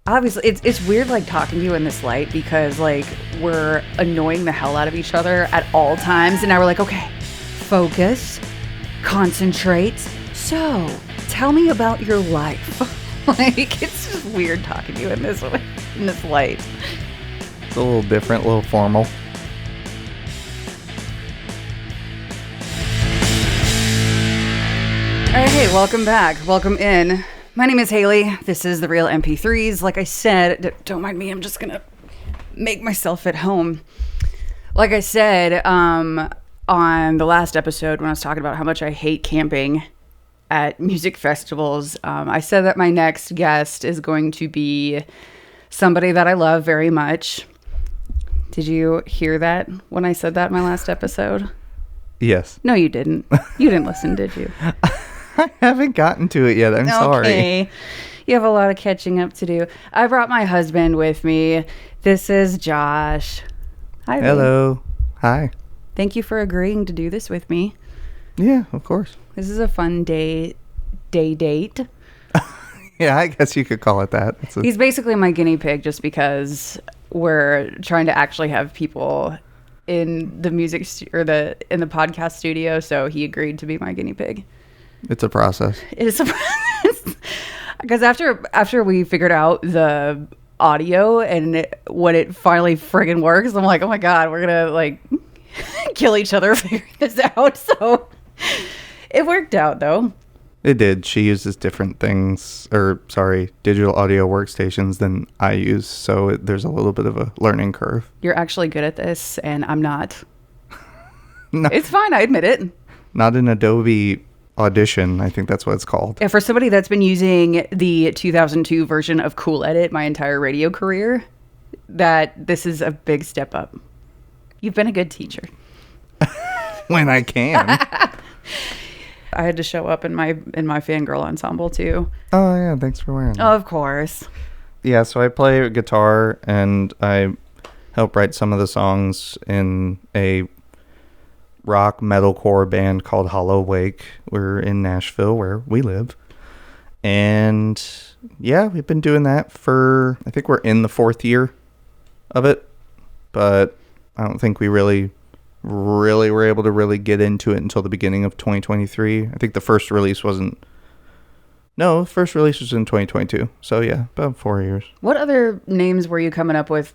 obviously it's weird like talking to you in this light because like we're annoying the hell out of each other at all times, and now we're like, okay, focus, concentrate. So tell me about your life. Like, it's just weird talking to you in this light. It's a little different, a little formal. All right, hey, welcome back. Welcome in. My name is Haley. This is The Real MP3s. Like I said, don't mind me. I'm just going to make myself at home. Like I said, on the last episode when I was talking about how much I hate camping at music festivals, I said that my next guest is going to be somebody that I love very much. Did you hear that when I said that in my last episode? Yes. No, you didn't. You didn't listen, did you? I haven't gotten to it yet. I'm sorry. You have a lot of catching up to do. I brought my husband with me. This is Josh. Hi. Hello. Babe. Hi. Thank you for agreeing to do this with me. Yeah, of course. This is a fun date. Yeah, I guess you could call it that. He's basically my guinea pig just because we're trying to actually have people in the in the podcast studio, so he agreed to be my guinea pig. It's a process. It is a process. Because after we figured out the audio and when it finally friggin' works, I'm like, oh my God, we're gonna like kill each other figuring this out. So it worked out though. It did. She uses different digital audio workstations than I use, so there's a little bit of a learning curve. You're actually good at this, and I'm not. No, it's fine, I admit it. Not an Adobe Audition, I think that's what it's called. And for somebody that's been using the 2002 version of Cool Edit my entire radio career, this is a big step up. You've been a good teacher. When I can. I had to show up in my fangirl ensemble too. Oh yeah, thanks for wearing that. Of course. Yeah, so I play guitar and I help write some of the songs in a rock metalcore band called Hollow Wake. We're in Nashville where we live. And yeah, we've been doing that I think we're in the 4th year of it, but I don't think we really were able to really get into it until the beginning of 2023. I think the first release was in 2022. So yeah, about 4 years. What other names were you coming up with,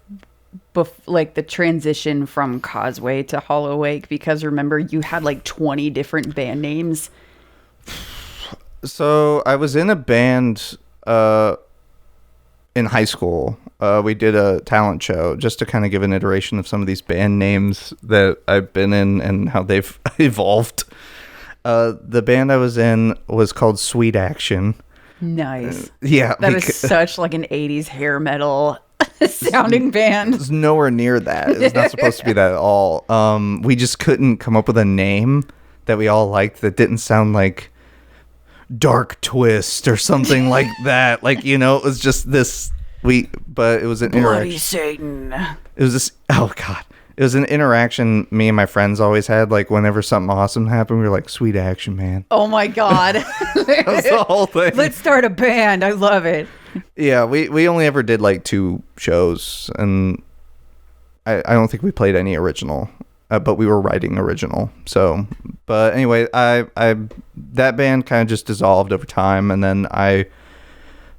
like the transition from Causeway to Hollow Wake? Because remember, you had like 20 different band names. So I was in a band in high school. We did a talent show just to kind of give an iteration of some of these band names that I've been in and how they've evolved. The band I was in was called Sweet Action. Nice. Yeah. That is such like an 80s hair metal sounding band. It's nowhere near that. It was not supposed to be that at all. We just couldn't come up with a name that we all liked that didn't sound like Dark Twist or something like that. Like, it was just this... But it was an interaction. Bloody Satan. It was this. Oh God! It was an interaction me and my friends always had. Like whenever something awesome happened, we were like, "Sweet Action, man!" Oh my God! That was the whole thing. Let's start a band. I love it. Yeah, we only ever did like 2 shows, and I don't think we played any original, but we were writing original. So, but anyway, I that band kind of just dissolved over time, and then I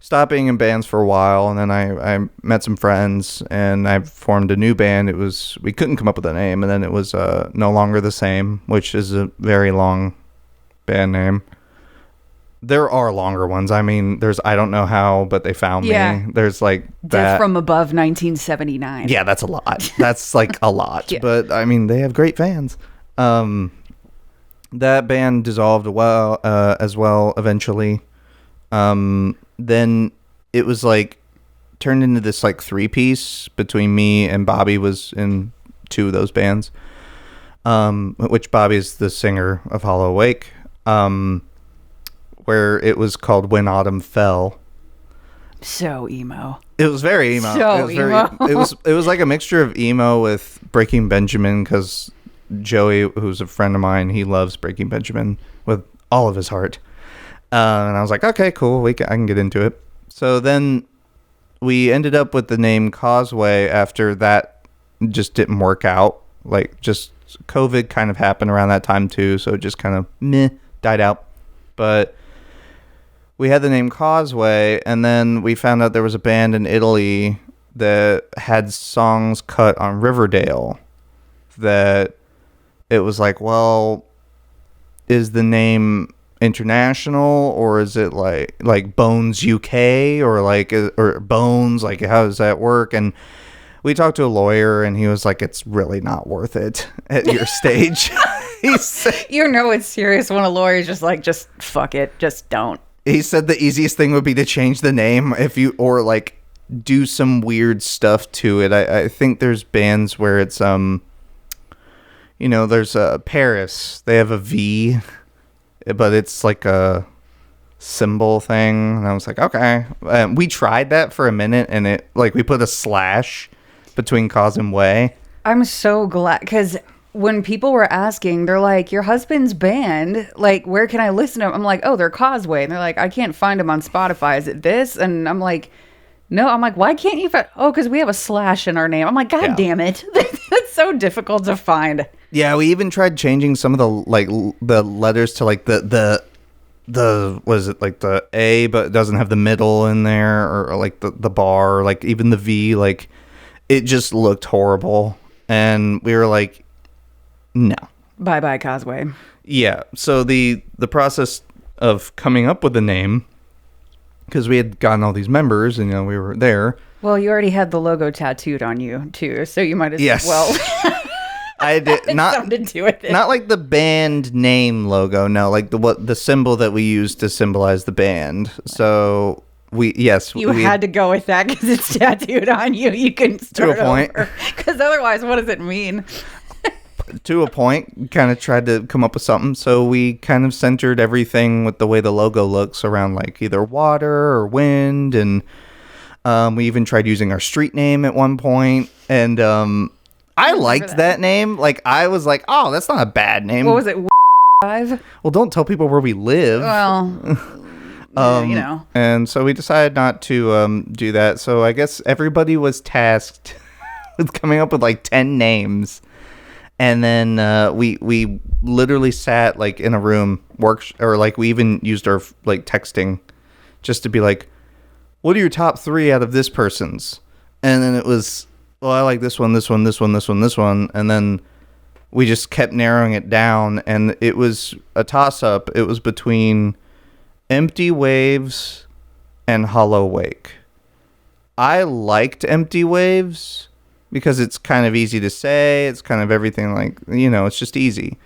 stopped being in bands for a while, and then I met some friends and I formed a new band. We couldn't come up with a name, and then it was No Longer the Same, which is a very long band name. There are longer ones. I mean, there's I Don't Know How, but They Found Me. There's like that. Death from Above 1979. Yeah, that's a lot. That's like a lot. Yeah. But I mean, they have great fans. That band dissolved as well eventually. Then it was like turned into this like 3-piece between me and Bobby was in 2 of those bands, which Bobby is the singer of Hollow Wake, where it was called When Autumn Fell. So emo. It was very emo. So emo. It was like a mixture of emo with Breaking Benjamin, because Joey, who's a friend of mine, he loves Breaking Benjamin with all of his heart. And I was like, okay, cool. I can get into it. So then we ended up with the name Causeway after that just didn't work out. Like, just COVID kind of happened around that time too, so it just kind of died out. But we had the name Causeway, and then we found out there was a band in Italy that had songs cut on Riverdale that it was like, well, is the name international, or is it like Bones UK, or Bones, like how does that work? And we talked to a lawyer, and he was like, it's really not worth it at your stage. He said, it's serious when a lawyer's just like, just fuck it, just don't. He said the easiest thing would be to change the name or like do some weird stuff to it. I think there's bands where it's there's Paris, they have a V, but it's like a symbol thing, and I was like, okay. We tried that for a minute, and it like we put a slash between cause and way. I'm so glad, because when people were asking, they're like, your husband's band, like, where can I listen to them? I'm like, oh, they're Causeway. And they're like, I can't find them on Spotify. Is it this? And I'm like, no. I'm like, why can't you find? Oh, because we have a slash in our name. I'm like, God damn it. That's so difficult to find. Yeah, we even tried changing some of the letters to like the what is it, like the A, but it doesn't have the middle in there, or like the bar, or like even the V. Like, it just looked horrible. And we were like, no. Bye Causeway. Yeah. So the process of coming up with the name, because we had gotten all these members, and we were there. Well, you already had the logo tattooed on you too, so you might as well. I did not something to do with it. Not like the band name logo. No, like the symbol that we used to symbolize the band. So we had to go with that because it's tattooed on you. You can start to a point. Because otherwise, what does it mean? To a point, kind of tried to come up with something. So we kind of centered everything with the way the logo looks around like either water or wind. And we even tried using our street name at one point. And I liked that name. Like, I was like, oh, that's not a bad name. What was it? 5? Well, don't tell people where we live. Well, And so we decided not to do that. So I guess everybody was tasked with coming up with like 10 names. And then we literally sat like in a room, or like we even used our like texting just to be like, what are your top 3 out of this person's? And then it was, well, I like this one, this one, this one, this one, this one. And then we just kept narrowing it down, and it was a toss-up. It was between Empty Waves and Hollow Wake. I liked Empty Waves because it's kind of easy to say. It's kind of everything, like, it's just easy.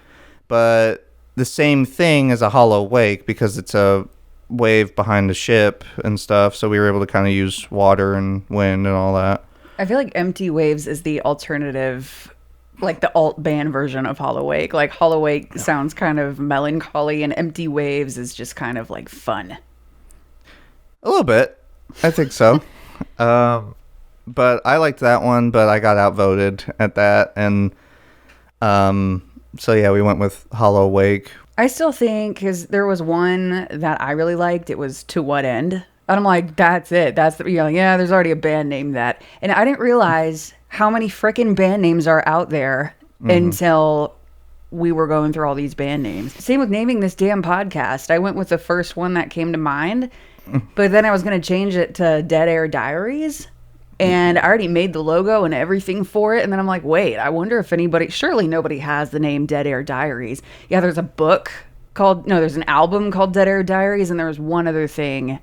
But the same thing as a Hollow Wake, because it's a wave behind a ship and stuff. So we were able to kind of use water and wind and all that. I feel like Empty Waves is the alternative, like the alt band version of Hollow Wake. Like, Hollow Wake sounds kind of melancholy, and Empty Waves is just kind of like fun. A little bit. I think so. But I liked that one, but I got outvoted at that. And so, yeah, we went with Hollow Wake. I still think, because there was one that I really liked. It was To What End? And I'm like, that's it. That's there's already a band named that. And I didn't realize how many freaking band names are out there until we were going through all these band names. Same with naming this damn podcast. I went with the first one that came to mind, but then I was going to change it to Dead Air Diaries. And I already made the logo and everything for it. And then I'm like, wait, I wonder if surely nobody has the name Dead Air Diaries. Yeah, there's there's an album called Dead Air Diaries. And there was one other thing.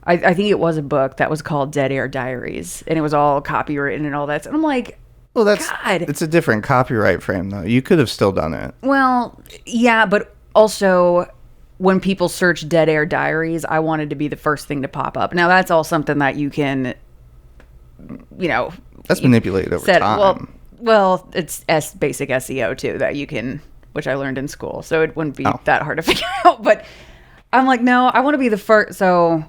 I think it was a book that was called Dead Air Diaries. And it was all copywritten and all that. And I'm like, well, God. It's a different copyright frame, though. You could have still done it. Well, yeah, but also when people search Dead Air Diaries, I wanted to be the first thing to pop up. Now, that's all something that you can... that's manipulated over time. Well, it's basic SEO too that you can, which I learned in school, so it wouldn't be that hard to figure out. But I'm like, no, I want to be the first. So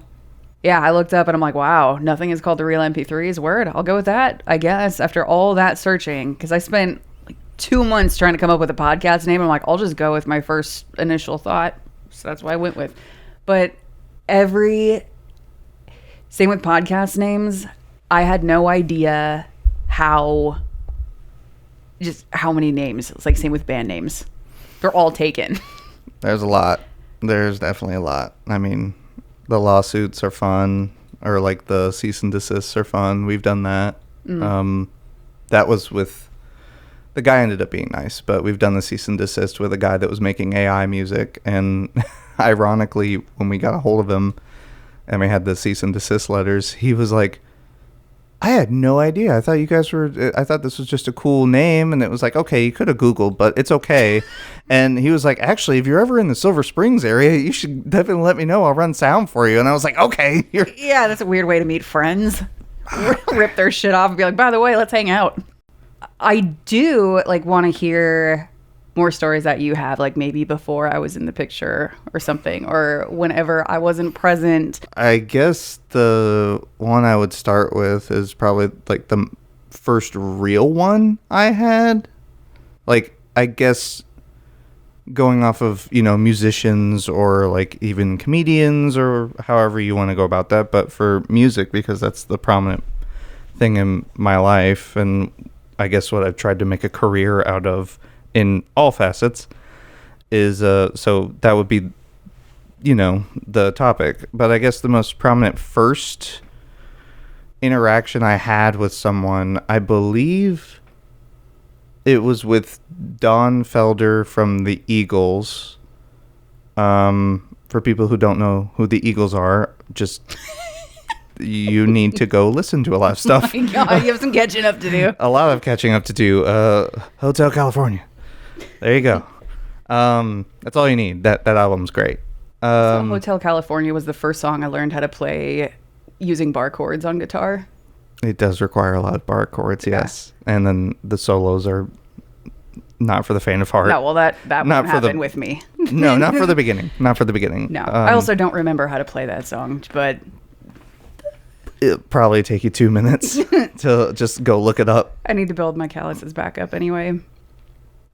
yeah, I looked up and I'm like, wow, nothing is called The Real MP3's. Word, I'll go with that, I guess. After all that searching, because I spent like 2 months trying to come up with a podcast name. I'm like, I'll just go with my first initial thought. So that's what I went with. But Same with podcast names. I had no idea how many names. It's like same with band names. They're all taken. There's a lot. There's definitely a lot. I mean, the lawsuits are fun, or like the cease and desists are fun. We've done that. That was with the guy ended up being nice, but we've done the cease and desist with a guy that was making AI music. And ironically, when we got a hold of him and we had the cease and desist letters, he was like, I had no idea. I thought this was just a cool name. And it was like, okay, you could have Googled, but it's okay. And he was like, actually, if you're ever in the Silver Springs area, you should definitely let me know. I'll run sound for you. And I was like, okay. Yeah, that's a weird way to meet friends. Rip their shit off and be like, by the way, let's hang out. I do like want to hear more stories that you have, like maybe before I was in the picture or something, or whenever I wasn't present. I guess the one I would start with is probably like the first real one I had. Like, I guess going off of, musicians or like even comedians or however you want to go about that. But for music, because that's the prominent thing in my life, and I guess what I've tried to make a career out of in all facets is, so that would be, the topic. But I guess the most prominent first interaction I had with someone, I believe it was with Don Felder from the Eagles. For people who don't know who the Eagles are, just you need to go listen to a lot of stuff. Oh my God, you have some catching up to do. A lot of catching up to do. Hotel California. There you go. That's all you need. That album's great. So Hotel California was the first song I learned how to play using bar chords on guitar. It does require a lot of bar chords, yes. Yeah. And then the solos are not for the faint of heart. No, well, that won't happen with me. No, not for the beginning. Not for the beginning. No, I also don't remember how to play that song, but it'll probably take you 2 minutes to just go look it up. I need to build my calluses back up anyway.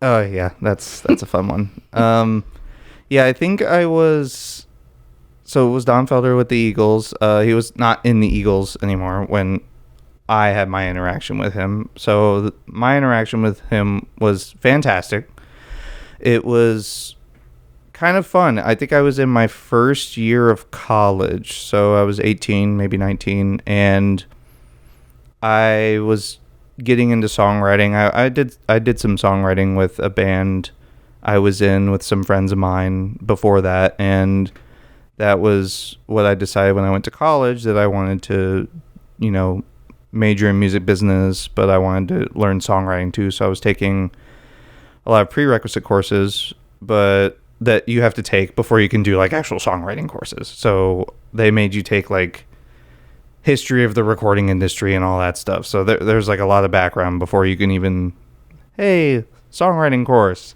Oh, yeah, that's a fun one. Yeah, I think I was... So it was Don Felder with the Eagles. He was not in the Eagles anymore when I had my interaction with him. So my interaction with him was fantastic. It was kind of fun. I think I was in my first year of college. So I was 18, maybe 19. And I was getting into songwriting. I did some songwriting with a band I was in with some friends of mine before that, and that was what I decided when I went to college, that I wanted to, major in music business, but I wanted to learn songwriting too. So I was taking a lot of prerequisite courses, but that you have to take before you can do like actual songwriting courses. So they made you take like history of the recording industry and all that stuff. So there's like a lot of background before you can even, hey, songwriting course.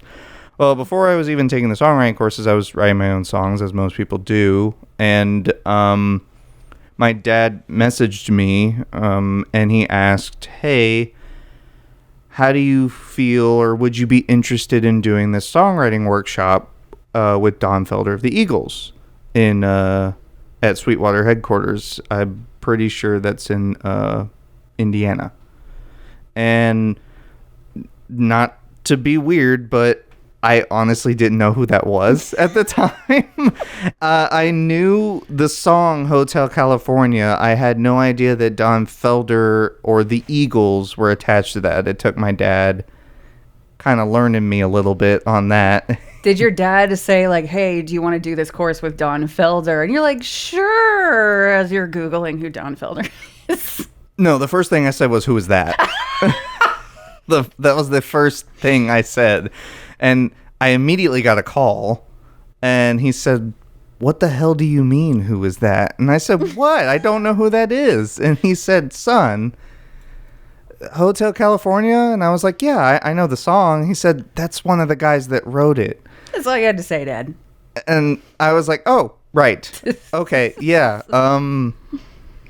Well, before I was even taking the songwriting courses, I was writing my own songs, as most people do. And my dad messaged me, and he asked, hey, how do you feel, or would you be interested in doing this songwriting workshop with Don Felder of the Eagles at Sweetwater headquarters? I'm pretty sure that's in Indiana. And not to be weird, but I honestly didn't know who that was at the time. I knew the song Hotel California. I had no idea that Don Felder or the Eagles were attached to that. It took my dad kind of learning me a little bit on that. Did your dad say like, hey, do you want to do this course with Don Felder? And you're like, sure, as you're Googling who Don Felder is. No, the first thing I said was, who is that? That was the first thing I said. And I immediately got a call, and he said, what the hell do you mean, who is that? And I said, what? I don't know who that is. And he said, son, Hotel California? And I was like, yeah, I know the song. He said, that's one of the guys that wrote it. That's all you had to say, Dad. And I was like, oh, right. Okay, yeah.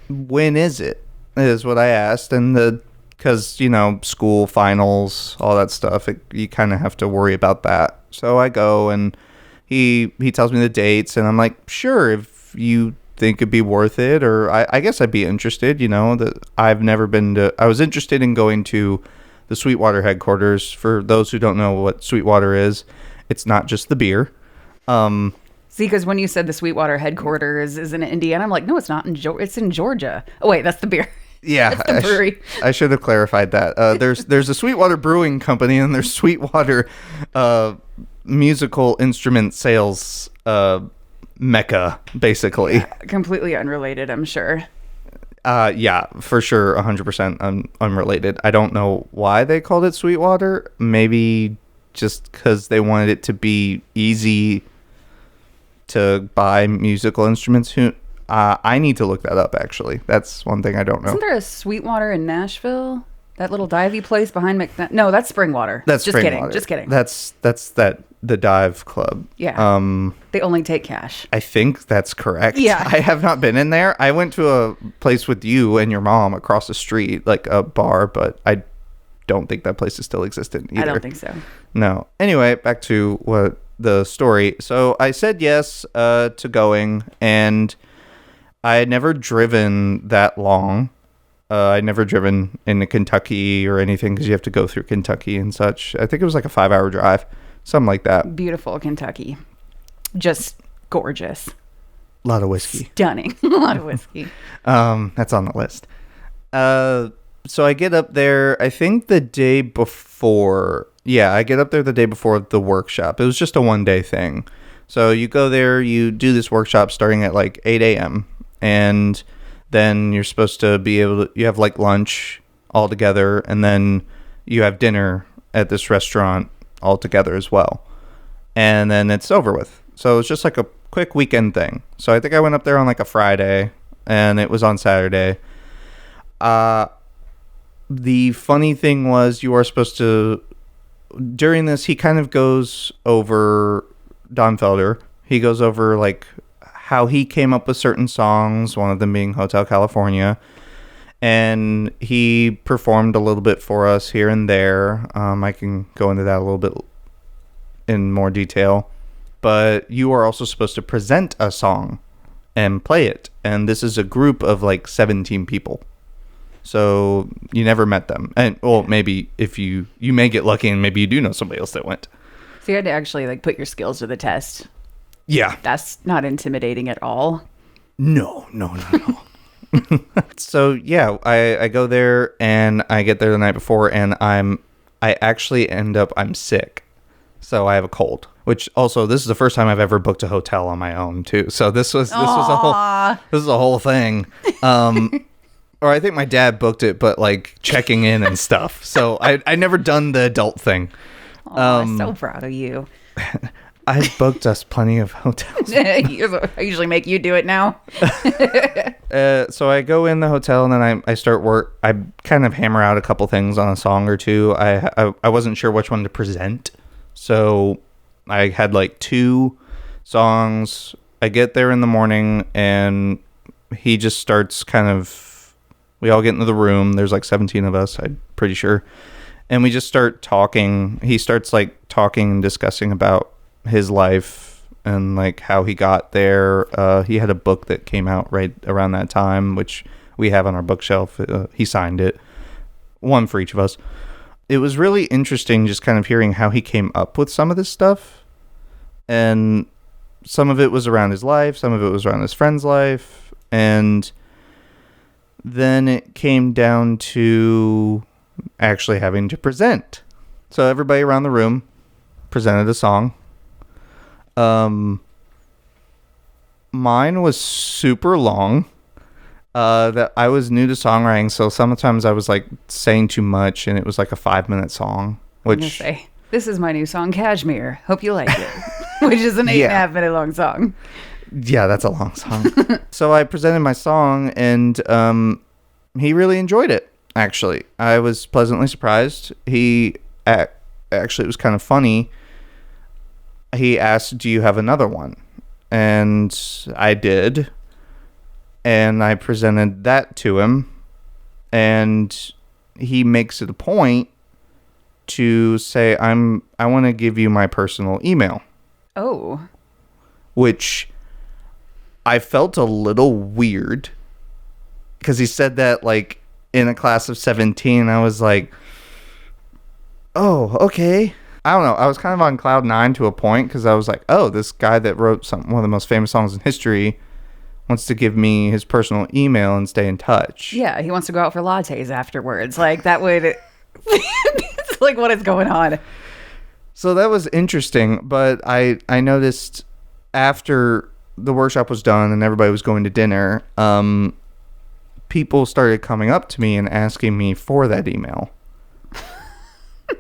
When is it? Is what I asked. And because, school, finals, all that stuff, you kind of have to worry about that. So I go, and he tells me the dates, and I'm like, sure, if you think it'd be worth it, or I guess I'd be interested. That I've never been to. I was interested in going to the Sweetwater headquarters. For those who don't know what Sweetwater is, it's not just the beer. See, because when you said the Sweetwater headquarters is in Indiana, I'm like, no, it's not it's in Georgia. Oh wait, that's the beer. Yeah, that's the brewery. I should have clarified that. There's a Sweetwater Brewing Company, and there's Sweetwater musical instrument sales mecca, basically. Yeah, completely unrelated, I'm sure. Yeah, for sure, 100% unrelated. I don't know why they called it Sweetwater. Maybe just because they wanted it to be easy to buy musical instruments. I need to look that up, actually. That's one thing I don't know. Isn't there a Sweetwater in Nashville? That little divey place behind No, that's Springwater. That's just Springwater. kidding. Just kidding. That's the dive club. Yeah. They only take cash. I think that's correct. Yeah. I have not been in there. I went to a place with you and your mom across the street, like a bar, but I don't think that place is still existent either. I don't think so. No. Anyway, back to what the story. So I said yes to going, and I had never driven that long. I'd never driven into Kentucky or anything because you have to go through Kentucky and such. I think it was like a 5-hour drive, something like that. Beautiful Kentucky. Just gorgeous. A lot of whiskey. Stunning. A lot of whiskey. That's on the list. So I get up there, I think the day before. Yeah, I get up there the day before the workshop. It was just a one-day thing. So you go there, you do this workshop starting at like 8 a.m. And then you're supposed to be able to, you have like lunch all together, and then you have dinner at this restaurant all together as well. And then it's over with. So it's just like a quick weekend thing. So I think I went up there on like a Friday, and it was on Saturday. The funny thing was, you are supposed to, during this, he kind of goes over, Don Felder, he goes over like how he came up with certain songs, one of them being Hotel California, and he performed a little bit for us here and there. I can go into that a little bit in more detail, but you are also supposed to present a song and play it, and this is a group of like 17 people. So you never met them. And well, maybe if you may get lucky and maybe you do know somebody else that went. So you had to actually like put your skills to the test. Yeah. That's not intimidating at all. No, not at all. So yeah, I go there, and I get there the night before, and I actually end up, I'm sick. So I have a cold, which also, this is the first time I've ever booked a hotel on my own too. So this was a whole thing. Or I think my dad booked it, but like checking in and stuff. So I never done the adult thing. I'm so proud of you. I've booked us plenty of hotels. I usually make you do it now. So I go in the hotel, and then I start work. I kind of hammer out a couple things on a song or two. I wasn't sure which one to present. So I had like 2 songs. I get there in the morning, and he just starts kind of, we all get into the room. There's like 17 of us, I'm pretty sure. And we just start talking. He starts like talking and discussing about his life and like how he got there. He had a book that came out right around that time, which we have on our bookshelf. He signed it. One for each of us. It was really interesting just kind of hearing how he came up with some of this stuff. And some of it was around his life. Some of it was around his friend's life. And then it came down to actually having to present. So everybody around the room presented a song. Mine was super long. That I was new to songwriting, so sometimes I was like saying too much, and it was like a 5-minute song. Which, this is my new song, Cashmere. Hope you like it. Which is an 8.5 minute long song. Yeah, that's a long song. So I presented my song, and he really enjoyed it, actually. I was pleasantly surprised. He actually, it was kind of funny. He asked, do you have another one? And I did. And I presented that to him. And he makes it a point to say, I want to give you my personal email. Oh. Which I felt a little weird because he said that like in a class of 17. I was like, oh, okay. I don't know. I was kind of on cloud nine to a point because I was like, oh, this guy that wrote one of the most famous songs in history wants to give me his personal email and stay in touch. Yeah, he wants to go out for lattes afterwards. Like, that would... it's like, what is going on? So that was interesting, but I noticed after the workshop was done and everybody was going to dinner, people started coming up to me and asking me for that email.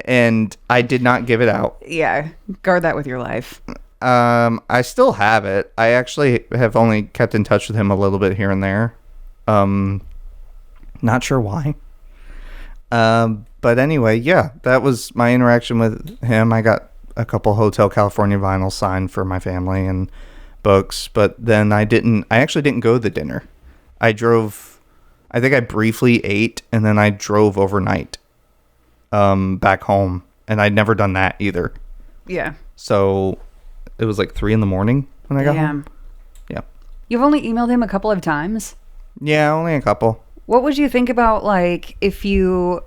And I did not give it out. Yeah, guard that with your life. I still have it. I actually have only kept in touch with him a little bit here and there. Not sure why. But anyway, yeah, that was my interaction with him. I got a couple Hotel California vinyls signed for my family and books, but then I actually didn't go to the dinner. I think I briefly ate and then I drove overnight back home, and I'd never done that either. Yeah. So it was like 3 a.m. when I got home. Yeah. You've only emailed him a couple of times? Yeah, only a couple. What would you think about, like, if you,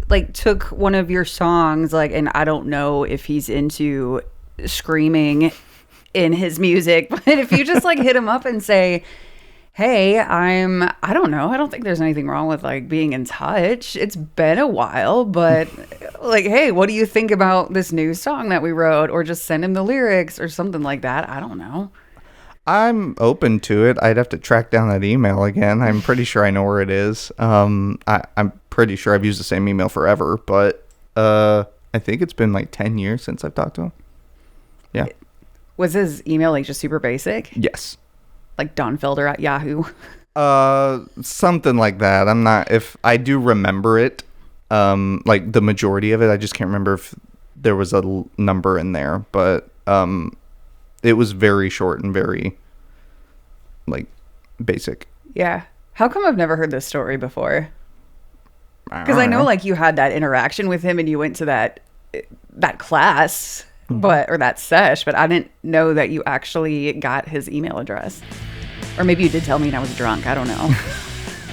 like, took one of your songs, like, and I don't know if he's into screaming in his music, but if you just, like, hit him up and say, hey, I don't know. I don't think there's anything wrong with, like, being in touch. It's been a while, but, like, hey, what do you think about this new song that we wrote? Or just send him the lyrics or something like that. I don't know. I'm open to it. I'd have to track down that email again. I'm pretty sure I know where it is. I'm pretty sure I've used the same email forever, but I think it's been, like, 10 years since I've talked to him. Yeah. Was his email, like, just super basic? Yes. Like Don Felder at Yahoo. Something like that. If I do remember it, like the majority of it, I just can't remember if there was a number in there, but it was very short and very like basic. Yeah. How come I've never heard this story before? Because I know like you had that interaction with him and you went to that class. Or that sesh, but I didn't know that you actually got his email address. Or maybe you did tell me and I was drunk. I don't know.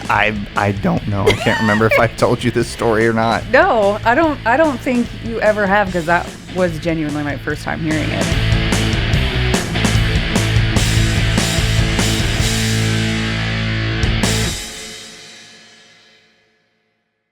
I don't know. I can't remember if I told you this story or not. No, I don't think you ever have, because that was genuinely my first time hearing it.